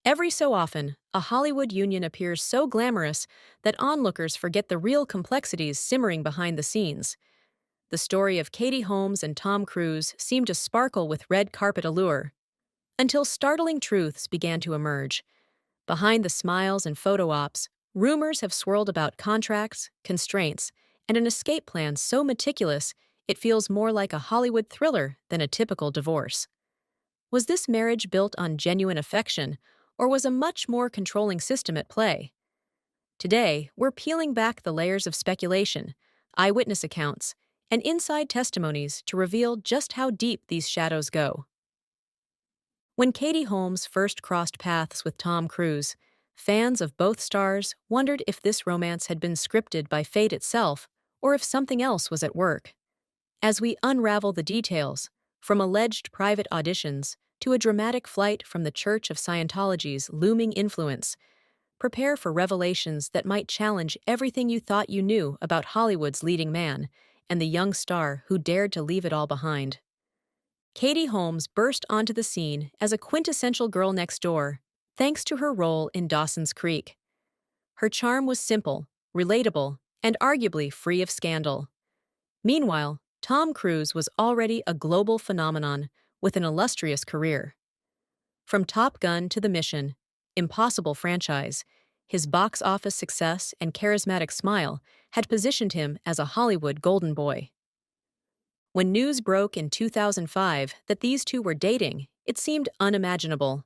Every so often, a Hollywood union appears so glamorous that onlookers forget the real complexities simmering behind the scenes. The story of Katie Holmes and Tom Cruise seemed to sparkle with red carpet allure, until startling truths began to emerge. Behind the smiles and photo ops, rumors have swirled about contracts, constraints, and an escape plan so meticulous it feels more like a Hollywood thriller than a typical divorce. Was this marriage built on genuine affection, or was a much more controlling system at play? Today, we're peeling back the layers of speculation, eyewitness accounts, and inside testimonies to reveal just how deep these shadows go. When Katie Holmes first crossed paths with Tom Cruise, fans of both stars wondered if this romance had been scripted by fate itself or if something else was at work. As we unravel the details, from alleged private auditions to a dramatic flight from the Church of Scientology's looming influence, prepare for revelations that might challenge everything you thought you knew about Hollywood's leading man and the young star who dared to leave it all behind. Katie Holmes burst onto the scene as a quintessential girl next door, thanks to her role in Dawson's Creek. Her charm was simple, relatable, and arguably free of scandal. Meanwhile, Tom Cruise was already a global phenomenon with an illustrious career. From Top Gun to The Mission, Impossible franchise, his box office success and charismatic smile had positioned him as a Hollywood golden boy. When news broke in 2005 that these two were dating, it seemed unimaginable.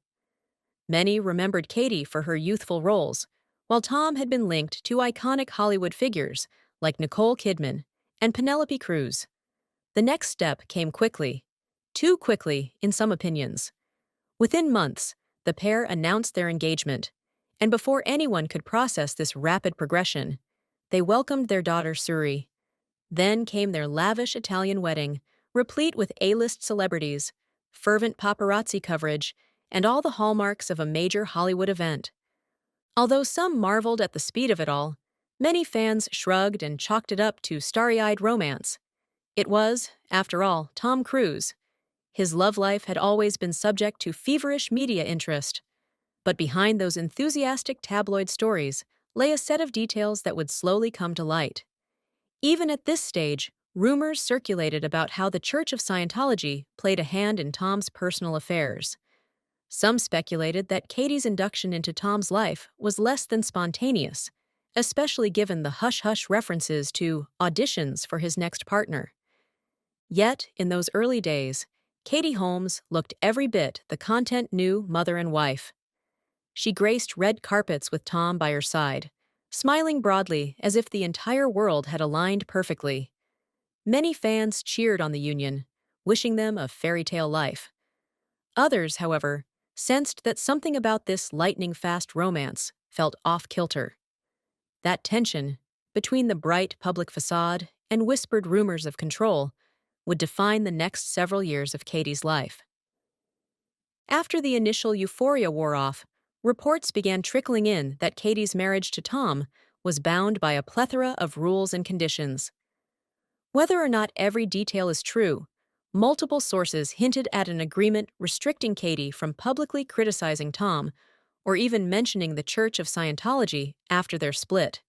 Many remembered Katie for her youthful roles, while Tom had been linked to iconic Hollywood figures like Nicole Kidman and Penelope Cruz. The next step came quickly, too quickly in some opinions. Within months, the pair announced their engagement, and before anyone could process this rapid progression, they welcomed their daughter Suri. Then came their lavish Italian wedding, replete with A-list celebrities, fervent paparazzi coverage, and all the hallmarks of a major Hollywood event. Although some marveled at the speed of it all, many fans shrugged and chalked it up to starry-eyed romance. It was, after all, Tom Cruise. His love life had always been subject to feverish media interest. But behind those enthusiastic tabloid stories lay a set of details that would slowly come to light. Even at this stage, rumors circulated about how the Church of Scientology played a hand in Tom's personal affairs. Some speculated that Katie's induction into Tom's life was less than spontaneous, especially given the hush-hush references to auditions for his next partner. Yet, in those early days, Katie Holmes looked every bit the content-new mother and wife. She graced red carpets with Tom by her side, smiling broadly as if the entire world had aligned perfectly. Many fans cheered on the union, wishing them a fairy tale life. Others, however, sensed that something about this lightning-fast romance felt off-kilter. That tension, between the bright public facade and whispered rumors of control, would define the next several years of Katie's life. After the initial euphoria wore off, reports began trickling in that Katie's marriage to Tom was bound by a plethora of rules and conditions. Whether or not every detail is true, multiple sources hinted at an agreement restricting Katie from publicly criticizing Tom or even mentioning the Church of Scientology after their split.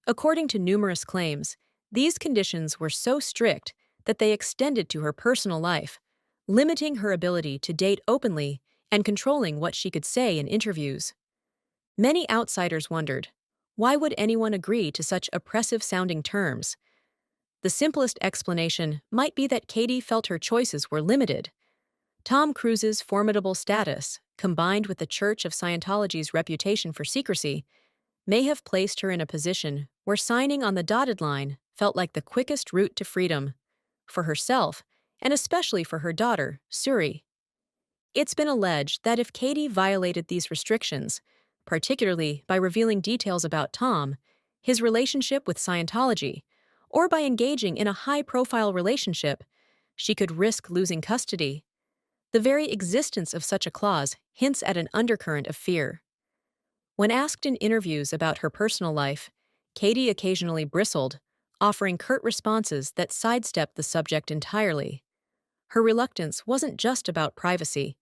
According to numerous claims, these conditions were so strict that they extended to her personal life, limiting her ability to date openly and controlling what she could say in interviews. Many outsiders wondered, why would anyone agree to such oppressive-sounding terms? The simplest explanation might be that Katie felt her choices were limited. Tom Cruise's formidable status, combined with the Church of Scientology's reputation for secrecy, may have placed her in a position where signing on the dotted line felt like the quickest route to freedom, for herself, and especially for her daughter, Suri. It's been alleged that if Katie violated these restrictions, particularly by revealing details about Tom, his relationship with Scientology, or by engaging in a high-profile relationship, she could risk losing custody. The very existence of such a clause hints at an undercurrent of fear. When asked in interviews about her personal life, Katie occasionally bristled, offering curt responses that sidestepped the subject entirely. Her reluctance wasn't just about privacy.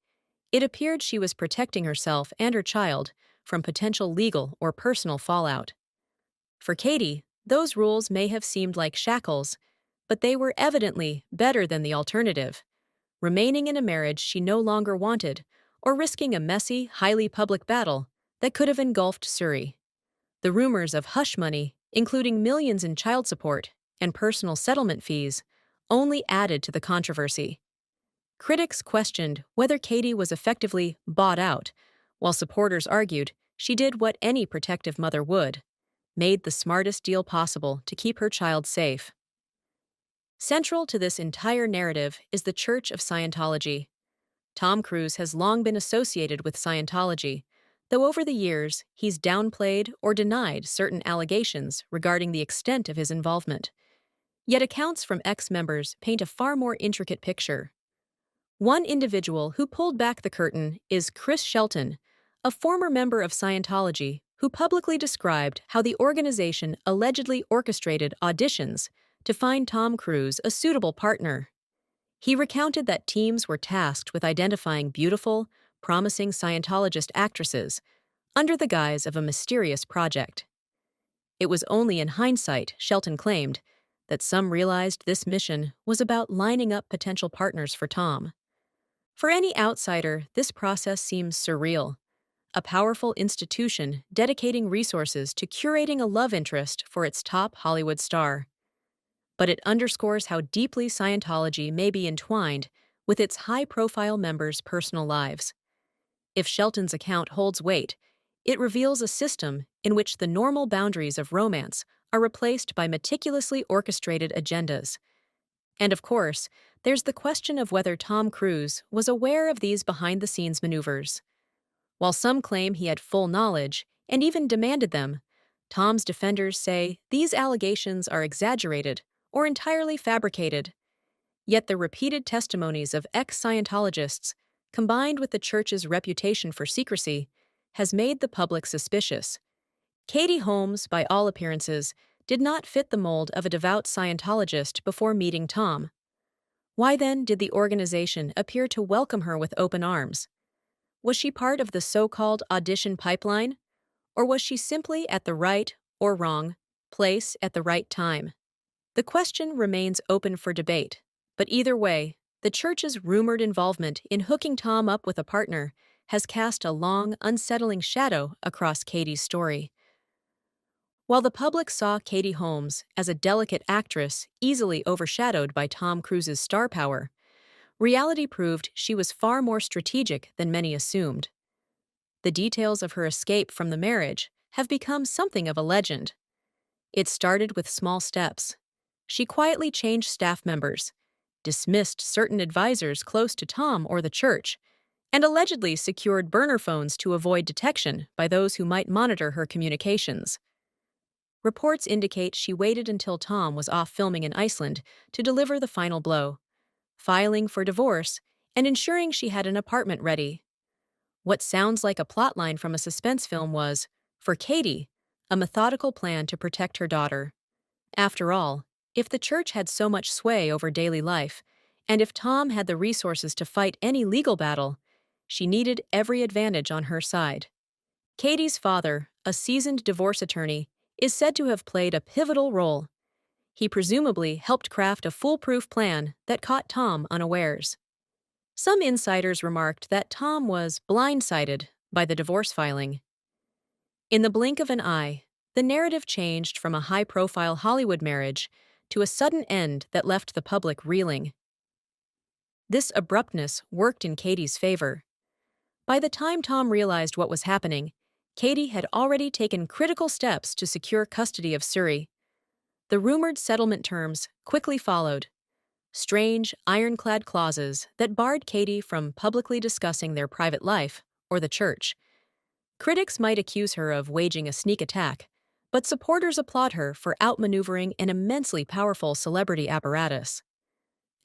It appeared she was protecting herself and her child from potential legal or personal fallout. For Katie, those rules may have seemed like shackles, but they were evidently better than the alternative: remaining in a marriage she no longer wanted, or risking a messy, highly public battle that could have engulfed Suri. The rumors of hush money, including millions in child support and personal settlement fees, only added to the controversy. Critics questioned whether Katie was effectively bought out, while supporters argued she did what any protective mother would: made the smartest deal possible to keep her child safe. Central to this entire narrative is the Church of Scientology. Tom Cruise has long been associated with Scientology, though over the years he's downplayed or denied certain allegations regarding the extent of his involvement. Yet accounts from ex-members paint a far more intricate picture. One individual who pulled back the curtain is Chris Shelton, a former member of Scientology who publicly described how the organization allegedly orchestrated auditions to find Tom Cruise a suitable partner. He recounted that teams were tasked with identifying beautiful, promising Scientologist actresses under the guise of a mysterious project. It was only in hindsight, Shelton claimed, that some realized this mission was about lining up potential partners for Tom. For any outsider, this process seems surreal: a powerful institution dedicating resources to curating a love interest for its top Hollywood star. But it underscores how deeply Scientology may be entwined with its high-profile members' personal lives. If Shelton's account holds weight, it reveals a system in which the normal boundaries of romance are replaced by meticulously orchestrated agendas. And of course, there's the question of whether Tom Cruise was aware of these behind-the-scenes maneuvers. While some claim he had full knowledge and even demanded them, Tom's defenders say these allegations are exaggerated or entirely fabricated. Yet the repeated testimonies of ex-Scientologists, combined with the church's reputation for secrecy, has made the public suspicious. Katie Holmes, by all appearances, did not fit the mold of a devout Scientologist before meeting Tom. Why then did the organization appear to welcome her with open arms? Was she part of the so-called audition pipeline? Or was she simply at the right, or wrong, place at the right time? The question remains open for debate, but either way, the church's rumored involvement in hooking Tom up with a partner has cast a long, unsettling shadow across Katie's story. While the public saw Katie Holmes as a delicate actress easily overshadowed by Tom Cruise's star power, reality proved she was far more strategic than many assumed. The details of her escape from the marriage have become something of a legend. It started with small steps. She quietly changed staff members, dismissed certain advisors close to Tom or the church, and allegedly secured burner phones to avoid detection by those who might monitor her communications. Reports indicate she waited until Tom was off filming in Iceland to deliver the final blow, filing for divorce and ensuring she had an apartment ready. What sounds like a plotline from a suspense film was, for Katie, a methodical plan to protect her daughter. After all, if the church had so much sway over daily life, and if Tom had the resources to fight any legal battle, she needed every advantage on her side. Katie's father, a seasoned divorce attorney, is said to have played a pivotal role. He presumably helped craft a foolproof plan that caught Tom unawares. Some insiders remarked that Tom was blindsided by the divorce filing. In the blink of an eye, the narrative changed from a high-profile Hollywood marriage to a sudden end that left the public reeling. This abruptness worked in Katie's favor. By the time Tom realized what was happening, Katie had already taken critical steps to secure custody of Suri. The rumored settlement terms quickly followed: strange, ironclad clauses that barred Katie from publicly discussing their private life or the church. Critics might accuse her of waging a sneak attack, but supporters applaud her for outmaneuvering an immensely powerful celebrity apparatus.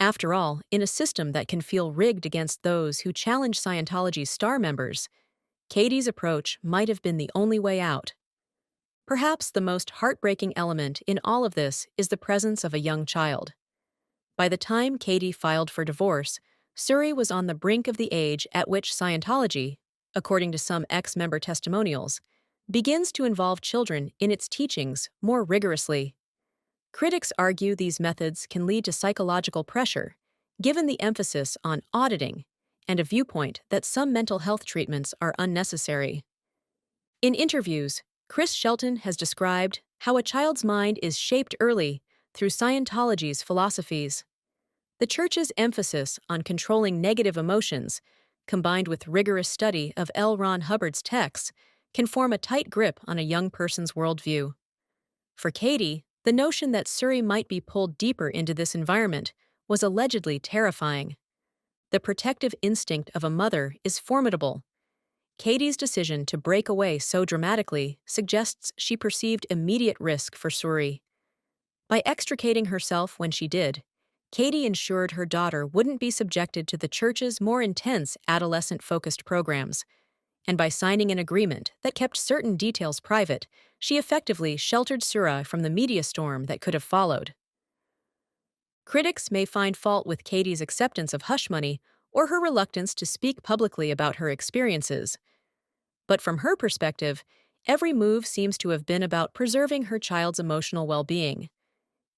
After all, in a system that can feel rigged against those who challenge Scientology's star members, Katie's approach might have been the only way out. Perhaps the most heartbreaking element in all of this is the presence of a young child. By the time Katie filed for divorce, Suri was on the brink of the age at which Scientology, according to some ex-member testimonials, begins to involve children in its teachings more rigorously. Critics argue these methods can lead to psychological pressure, given the emphasis on auditing and a viewpoint that some mental health treatments are unnecessary. In interviews, Chris Shelton has described how a child's mind is shaped early through Scientology's philosophies. The Church's emphasis on controlling negative emotions, combined with rigorous study of L. Ron Hubbard's texts, can form a tight grip on a young person's worldview. For Katie, the notion that Suri might be pulled deeper into this environment was allegedly terrifying. The protective instinct of a mother is formidable. Katie's decision to break away so dramatically suggests she perceived immediate risk for Suri. By extricating herself when she did, Katie ensured her daughter wouldn't be subjected to the Church's more intense adolescent-focused programs, and by signing an agreement that kept certain details private, she effectively sheltered Suri from the media storm that could have followed. Critics may find fault with Katie's acceptance of hush money or her reluctance to speak publicly about her experiences. But from her perspective, every move seems to have been about preserving her child's emotional well-being.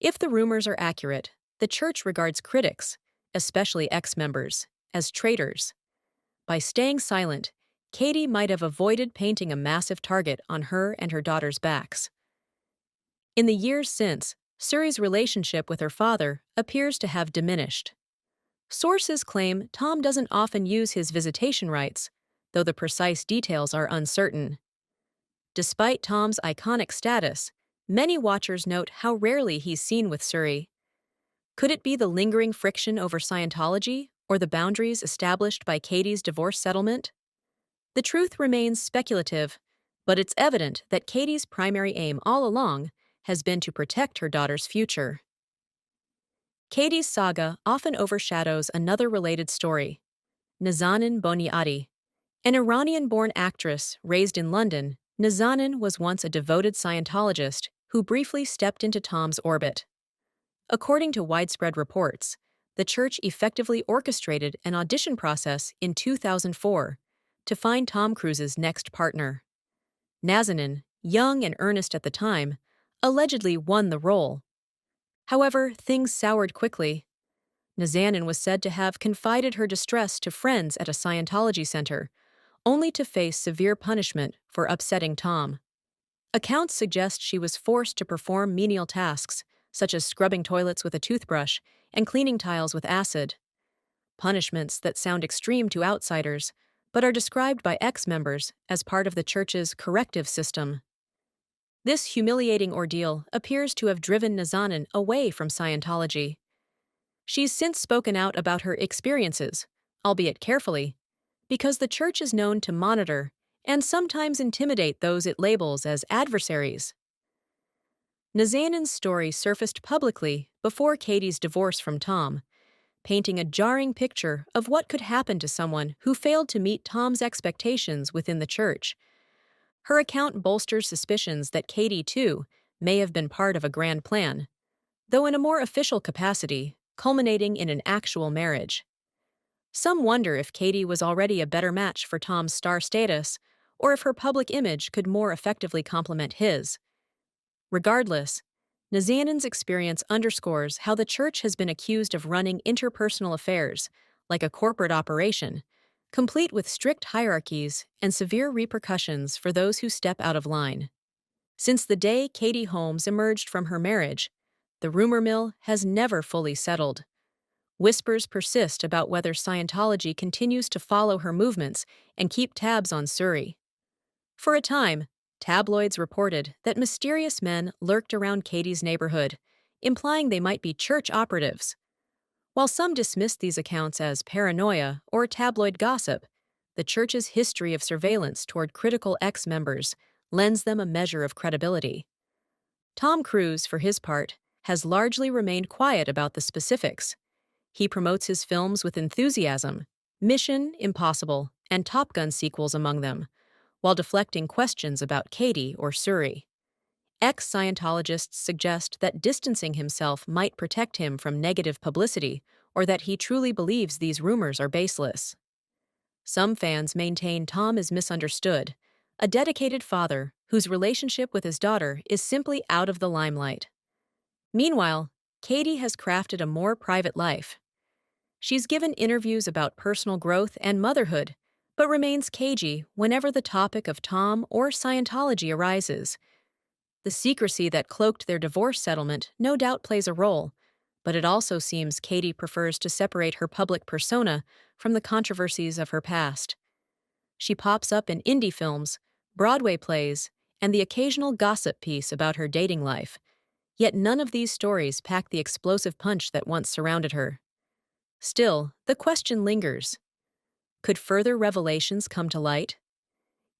If the rumors are accurate, the Church regards critics, especially ex-members, as traitors. By staying silent, Katie might have avoided painting a massive target on her and her daughter's backs. In the years since, Suri's relationship with her father appears to have diminished. Sources claim Tom doesn't often use his visitation rights, though the precise details are uncertain. Despite Tom's iconic status, many watchers note how rarely he's seen with Suri. Could it be the lingering friction over Scientology or the boundaries established by Katie's divorce settlement? The truth remains speculative, but it's evident that Katie's primary aim all along has been to protect her daughter's future. Katie's saga often overshadows another related story, Nazanin Boniadi. An Iranian-born actress raised in London, Nazanin was once a devoted Scientologist who briefly stepped into Tom's orbit. According to widespread reports, the Church effectively orchestrated an audition process in 2004 to find Tom Cruise's next partner. Nazanin, young and earnest at the time, allegedly won the role. However, things soured quickly. Nazanin was said to have confided her distress to friends at a Scientology center, only to face severe punishment for upsetting Tom. Accounts suggest she was forced to perform menial tasks, such as scrubbing toilets with a toothbrush and cleaning tiles with acid. Punishments that sound extreme to outsiders, but are described by ex-members as part of the Church's corrective system. This humiliating ordeal appears to have driven Nazanin away from Scientology. She's since spoken out about her experiences, albeit carefully, because the Church is known to monitor and sometimes intimidate those it labels as adversaries. Nazanin's story surfaced publicly before Katie's divorce from Tom, painting a jarring picture of what could happen to someone who failed to meet Tom's expectations within the Church. Her account bolsters suspicions that Katie, too, may have been part of a grand plan, though in a more official capacity, culminating in an actual marriage. Some wonder if Katie was already a better match for Tom's star status, or if her public image could more effectively complement his. Regardless, Nazanin's experience underscores how the Church has been accused of running interpersonal affairs, like a corporate operation, complete with strict hierarchies and severe repercussions for those who step out of line. Since the day Katie Holmes emerged from her marriage, the rumor mill has never fully settled. Whispers persist about whether Scientology continues to follow her movements and keep tabs on Suri. For a time, tabloids reported that mysterious men lurked around Katie's neighborhood, implying they might be Church operatives. While some dismissed these accounts as paranoia or tabloid gossip, the Church's history of surveillance toward critical ex-members lends them a measure of credibility. Tom Cruise, for his part, has largely remained quiet about the specifics. He promotes his films with enthusiasm, Mission Impossible and Top Gun sequels among them, while deflecting questions about Katie or Suri. Ex-Scientologists suggest that distancing himself might protect him from negative publicity or that he truly believes these rumors are baseless. Some fans maintain Tom is misunderstood, a dedicated father whose relationship with his daughter is simply out of the limelight. Meanwhile, Katie has crafted a more private life. She's given interviews about personal growth and motherhood, but remains cagey whenever the topic of Tom or Scientology arises. The secrecy that cloaked their divorce settlement no doubt plays a role, but it also seems Katie prefers to separate her public persona from the controversies of her past. She pops up in indie films, Broadway plays, and the occasional gossip piece about her dating life, yet none of these stories pack the explosive punch that once surrounded her. Still, the question lingers. Could further revelations come to light?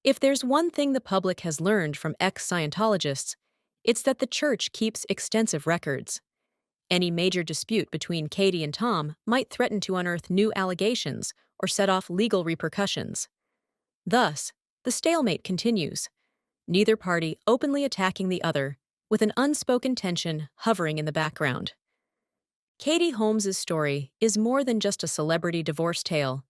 If there's one thing the public has learned from ex-Scientologists, it's that the church keeps extensive records. Any major dispute between Katie and Tom might threaten to unearth new allegations or set off legal repercussions. Thus, the stalemate continues, neither party openly attacking the other, with an unspoken tension hovering in the background. Katie Holmes's story is more than just a celebrity divorce tale.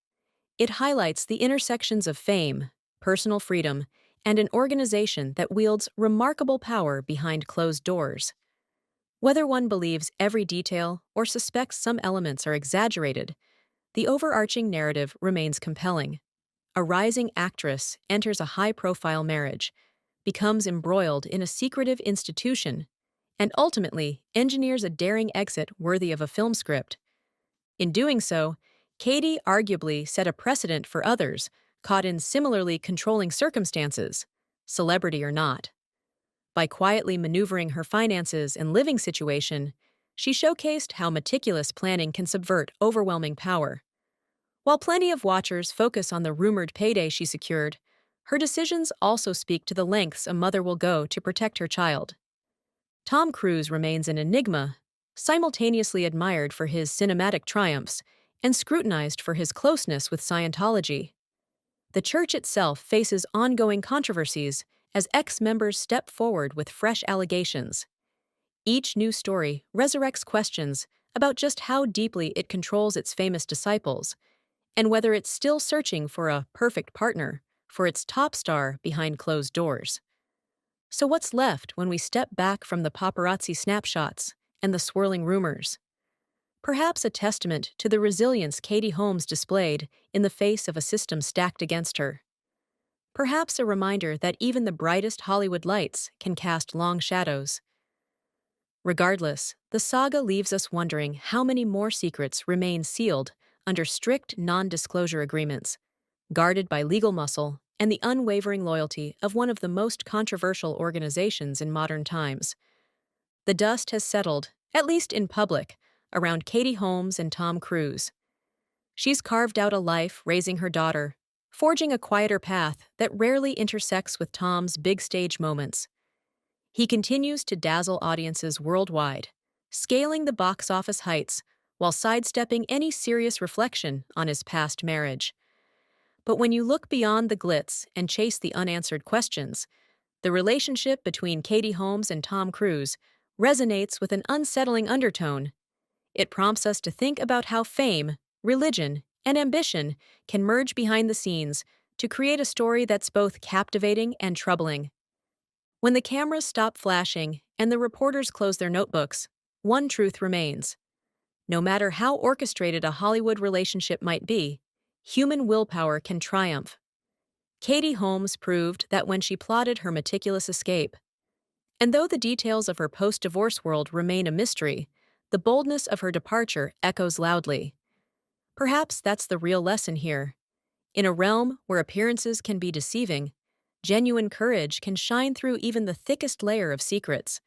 It highlights the intersections of fame, personal freedom, and an organization that wields remarkable power behind closed doors. Whether one believes every detail or suspects some elements are exaggerated, the overarching narrative remains compelling. A rising actress enters a high-profile marriage, becomes embroiled in a secretive institution, and ultimately engineers a daring exit worthy of a film script. In doing so, Katie arguably set a precedent for others caught in similarly controlling circumstances, celebrity or not. By quietly maneuvering her finances and living situation, she showcased how meticulous planning can subvert overwhelming power. While plenty of watchers focus on the rumored payday she secured, her decisions also speak to the lengths a mother will go to protect her child. Tom Cruise remains an enigma, simultaneously admired for his cinematic triumphs and scrutinized for his closeness with Scientology. The church itself faces ongoing controversies as ex-members step forward with fresh allegations. Each new story resurrects questions about just how deeply it controls its famous disciples, and whether it's still searching for a perfect partner for its top star behind closed doors. So what's left when we step back from the paparazzi snapshots and the swirling rumors? Perhaps a testament to the resilience Katie Holmes displayed in the face of a system stacked against her. Perhaps a reminder that even the brightest Hollywood lights can cast long shadows. Regardless, the saga leaves us wondering how many more secrets remain sealed under strict non-disclosure agreements, guarded by legal muscle and the unwavering loyalty of one of the most controversial organizations in modern times. The dust has settled, at least in public, around Katie Holmes and Tom Cruise. She's carved out a life raising her daughter, forging a quieter path that rarely intersects with Tom's big stage moments. He continues to dazzle audiences worldwide, scaling the box office heights while sidestepping any serious reflection on his past marriage. But when you look beyond the glitz and chase the unanswered questions, the relationship between Katie Holmes and Tom Cruise resonates with an unsettling undertone. It prompts us to think about how fame, religion, and ambition can merge behind the scenes to create a story that's both captivating and troubling. When the cameras stop flashing and the reporters close their notebooks, one truth remains. No matter how orchestrated a Hollywood relationship might be, human willpower can triumph. Katie Holmes proved that when she plotted her meticulous escape. And though the details of her post-divorce world remain a mystery, the boldness of her departure echoes loudly. Perhaps that's the real lesson here. In a realm where appearances can be deceiving, genuine courage can shine through even the thickest layer of secrets.